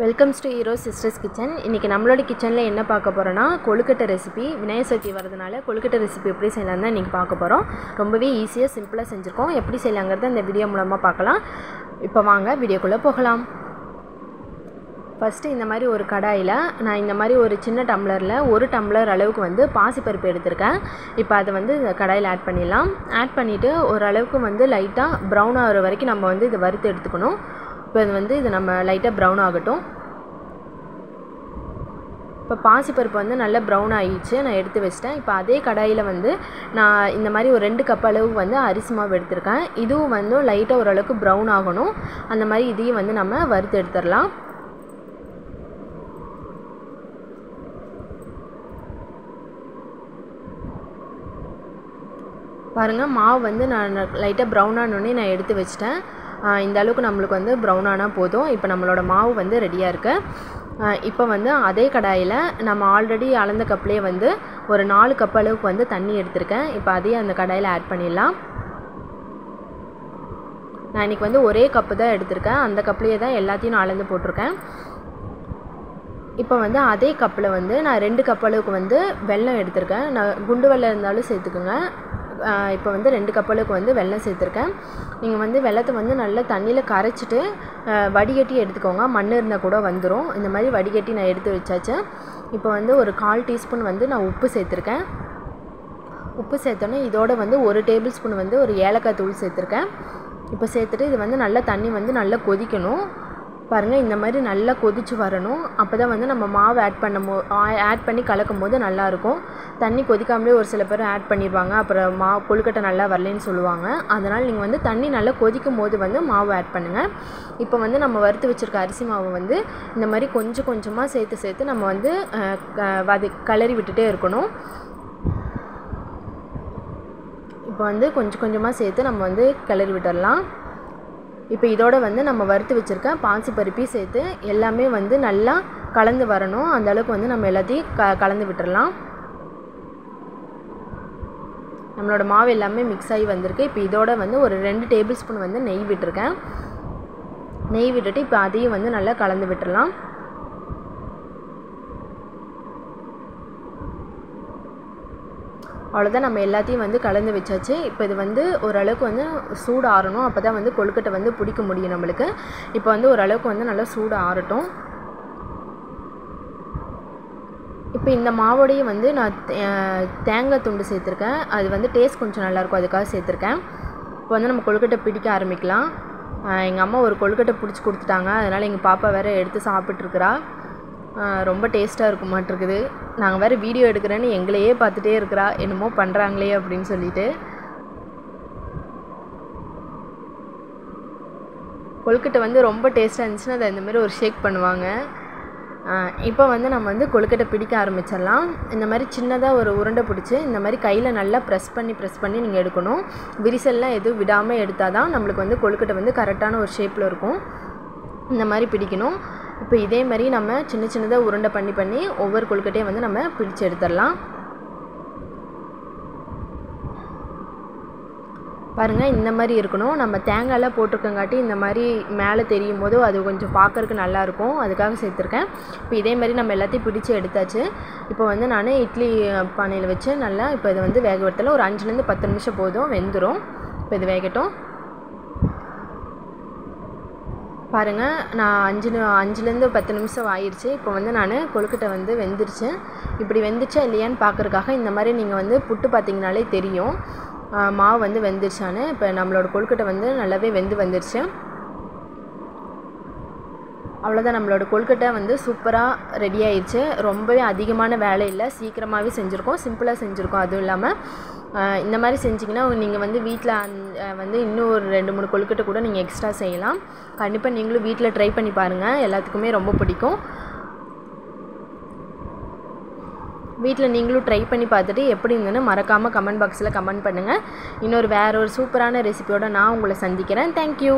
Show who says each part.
Speaker 1: Welcomes to hero sisters kitchen. இன்றைக்கி நம்மளோட கிச்சனில் என்ன பார்க்க போகிறோன்னா கொழுக்கட்டை ரெசிபி. விநாயகர் சதுர்த்தி வரதுனால கொழுக்கட்டை ரெசிபி எப்படி செய்யலாம் தான் இன்றைக்கி பார்க்க போகிறோம். ரொம்பவே ஈஸியாக சிம்பிளாக செஞ்சுருக்கோம். எப்படி செய்யலாங்கிறத இந்த வீடியோ மூலமாக பார்க்கலாம். இப்போ வாங்க வீடியோக்குள்ளே போகலாம். ஃபஸ்ட்டு இந்த மாதிரி ஒரு கடாயில் நான் இந்த மாதிரி ஒரு சின்ன டம்ளரில் 1 டம்ளர் அளவுக்கு வந்து பாசிப்பருப்பு எடுத்திருக்கேன். இப்போ அதை வந்து இந்த கடாயில் ஆட் பண்ணிடலாம். ஆட் பண்ணிவிட்டு ஓரளவுக்கு வந்து லைட்டாக ப்ரௌன் ஆகிற வரைக்கும் நம்ம வந்து இதை வறுத்து எடுத்துக்கணும். இப்போ இது நம்ம லைட்டாக ப்ரௌன் ஆகட்டும். இப்போ பாசிப்பருப்பு வந்து நல்லா ப்ரௌன் ஆகிடுச்சு, நான் எடுத்து வச்சிட்டேன். இப்போ அதே கடாயில் வந்து நான் இந்த மாதிரி ஒரு 2 கப் அளவு வந்து அரிசி மாவு எடுத்திருக்கேன். இதுவும் வந்து லைட்டாக ஓரளவுக்கு ப்ரௌன் ஆகணும். அந்த மாதிரி இதையும் வந்து நம்ம வறுத்து எடுத்துடலாம். பாருங்கள், மாவு வந்து நான் லைட்டாக ப்ரௌன் ஆனோடனே நான் எடுத்து வச்சிட்டேன். இந்த அளவுக்கு நம்மளுக்கு வந்து ப்ரௌன் ஆனால் போதும். இப்போ நம்மளோட மாவு வந்து ரெடியாக இருக்குது. இப்போ வந்து அதே கடாயில் நம்ம ஆல்ரெடி அளந்த கப்லேயே வந்து ஒரு 4 கப் அளவுக்கு வந்து தண்ணி எடுத்திருக்கேன். இப்போ அதையும் அந்த கடாயில் ஆட் பண்ணிடலாம். நான் இன்றைக்கி வந்து ஒரே கப்பு தான் எடுத்திருக்கேன். அந்த கப்லேயே தான் எல்லாத்தையும் நான் அளந்து போட்டிருக்கேன். இப்போ வந்து அதே கப்பில் வந்து நான் 2 கப் அளவுக்கு வந்து வெல்லம் எடுத்திருக்கேன். நான் குண்டு வெல்லம் இருந்தாலும் சேர்த்துக்குங்க. இப்போ வந்து 2 கப் அளவுக்கு வந்து வெல்லம் சேர்த்துருக்கேன். நீங்கள் வந்து வெல்லத்தை வந்து நல்லா தண்ணியில் கரைச்சிட்டு வடிகட்டி எடுத்துக்கோங்க. மண் இருந்தால் கூட வந்துடும். இந்த மாதிரி வடிகட்டி நான் எடுத்து வச்சாச்சு. இப்போ வந்து ஒரு 1/4 டீஸ்பூன் வந்து நான் உப்பு சேர்த்துருக்கேன். உப்பு சேர்த்தோன்னே இதோட வந்து 1 டேபிள் ஸ்பூன் வந்து ஒரு ஏலக்காய் தூள் சேர்த்துருக்கேன். இப்போ சேர்த்துட்டு இது வந்து நல்லா தண்ணி வந்து நல்லா கொதிக்கணும். பாருங்கள், இந்த மாதிரி நல்லா கொதித்து வரணும். அப்போ தான் வந்து நம்ம மாவு ஆட் பண்ணி கலக்கும் போது நல்லாயிருக்கும். தண்ணி கொதிக்காமலே ஒரு சில பேர் ஆட் பண்ணிடுவாங்க, அப்புறம் கொழுக்கட்டை நல்லா வரலன்னு சொல்லுவாங்க. அதனால் நீங்கள் வந்து தண்ணி நல்லா கொதிக்கும் போது வந்து மாவு ஆட் பண்ணுங்கள். இப்போ வந்து நம்ம வறுத்து வச்சுருக்க அரிசி மாவு வந்து இந்த மாதிரி கொஞ்சம் கொஞ்சமாக சேர்த்து நம்ம வந்து கிளறி விட்டுட்டே இருக்கணும். இப்போ வந்து கொஞ்சம் கொஞ்சமாக சேர்த்து நம்ம வந்து கிளறி விட்டுடலாம். இப்போ இதோட வந்து நம்ம வறுத்து வச்சுருக்க பாசிப்பருப்பையும் சேர்த்து எல்லாமே வந்து நல்லா கலந்து வரணும். அந்த அளவுக்கு வந்து நம்ம எல்லாத்தையும் கலந்து விட்டுடலாம். நம்மளோட மாவு எல்லாமே மிக்ஸ் ஆகி வந்திருக்கு. இப்போ இதோட வந்து ஒரு 2 டேபிள் ஸ்பூன் வந்து நெய் விட்டுருக்கேன். நெய் விட்டுட்டு இப்போ அதையும் வந்து நல்லா கலந்து விட்டுடலாம். அவ்வளோதான், நம்ம எல்லாத்தையும் வந்து கலந்து வச்சாச்சு. இப்போ இது வந்து ஓரளவுக்கு வந்து சூடு ஆறணும். அப்போ தான் வந்து கொழுக்கட்டை வந்து பிடிக்க முடியும் நம்மளுக்கு. இப்போ வந்து ஓரளவுக்கு வந்து நல்லா சூடு ஆறட்டும். இப்போ இந்த மாவோடையும் வந்து நான் தேங்காய் துண்டு சேர்த்துருக்கேன். அது வந்து டேஸ்ட் கொஞ்சம் நல்லாயிருக்கும், அதுக்காக சேர்த்துருக்கேன். இப்போ வந்து நம்ம கொழுக்கட்டை பிடிக்க ஆரம்பிக்கலாம். எங்கள் அம்மா ஒரு கொழுக்கட்டை பிடிச்சி கொடுத்துட்டாங்க. அதனால் எங்கள் பாப்பா வேறு எடுத்து சாப்பிட்ருக்குறா. ரொம்ப டேஸ்ட்டாக இருக்கும் மாட்டிருக்குது. நாங்கள் வேறு வீடியோ எடுக்கிறேன்னு எங்களையே பார்த்துட்டே இருக்கிறா, என்னமோ பண்ணுறாங்களே அப்படின்னு சொல்லிட்டு. கொழுக்கட்டை வந்து ரொம்ப டேஸ்ட்டாக இருந்துச்சுன்னா அதை இந்தமாதிரி ஒரு ஷேக் பண்ணுவாங்க. இப்போ வந்து நம்ம வந்து கொழுக்கட்டை பிடிக்க ஆரம்பிச்சிடலாம். இந்த மாதிரி சின்னதாக ஒரு உருண்டை பிடிச்சி இந்த மாதிரி கையில் நல்லா ப்ரெஸ் பண்ணி நீங்கள் எடுக்கணும். விரிசல்லாம் எதுவும் விடாமல் எடுத்தால் தான் நம்மளுக்கு வந்து கொழுக்கட்டை வந்து கரெக்டான ஒரு ஷேப்பில் இருக்கும். இந்த மாதிரி பிடிக்கணும். இப்போ இதே மாதிரி நம்ம சின்னதாக உருண்டை பண்ணி ஒவ்வொரு கொழுக்கட்டையும் வந்து நம்ம பிடிச்சு எடுத்துடலாம். பாருங்கள், இந்த மாதிரி இருக்கணும். நம்ம தேங்காயெல்லாம் போட்டிருக்கங்காட்டி இந்த மாதிரி மேலே தெரியும் போது அது கொஞ்சம் பார்க்குறதுக்கு நல்லாயிருக்கும், அதுக்காக சேர்த்துருக்கேன். இப்போ இதே மாதிரி நம்ம எல்லாத்தையும் பிடிச்சி எடுத்தாச்சு. இப்போ வந்து நான் இட்லி பானையில் வச்சு நல்லா இப்போ இதை வந்து வேக விடல. ஒரு 5லேருந்து 10 நிமிஷம் போதும், வெந்துடும். இப்போ இது வேகட்டும். பாருங்கள், நான் 5லேருந்து 10 நிமிஷம் ஆயிடுச்சு. இப்போ வந்து நான் கொழுக்கட்டை வந்து வெந்துருச்சு. இப்படி வெந்துச்சா இல்லையான்னு பார்க்குறதுக்காக இந்த மாதிரி நீங்கள் வந்து புட்டு பார்த்திங்கனாலே தெரியும் மாவு வந்து வெந்துருச்சான்னு. இப்போ நம்மளோட கொழுக்கட்டை வந்து நல்லாவே வந்துருச்சு. அவ்வளோதான், நம்மளோட கொழுக்கட்டை வந்து சூப்பராக ரெடி ஆயிடுச்சு. ரொம்பவே அதிகமான வேலை இல்லை, சீக்கிரமாகவே செஞ்சுருக்கோம், சிம்பிளாக செஞ்சுருக்கோம். அதுவும் இல்லாமல் இந்த மாதிரி செஞ்சிங்கன்னா நீங்கள் வந்து வீட்டில் வந்து இன்னும் ஒரு 2-3 கொழுக்கட்டை கூட நீங்கள் எக்ஸ்ட்ரா செய்யலாம். கண்டிப்பாக நீங்களும் வீட்டில் ட்ரை பண்ணி பாருங்கள், எல்லாத்துக்குமே ரொம்ப பிடிக்கும். வீட்டில் நீங்களும் ட்ரை பண்ணி பார்த்துட்டு எப்படி இருந்ததுன்னு மறக்காமல் கமெண்ட் பாக்ஸில் கமெண்ட் பண்ணுங்கள். வேறு ஒரு சூப்பரான ரெசிபியோடு நான் உங்களை சந்திக்கிறேன். தேங்க்யூ.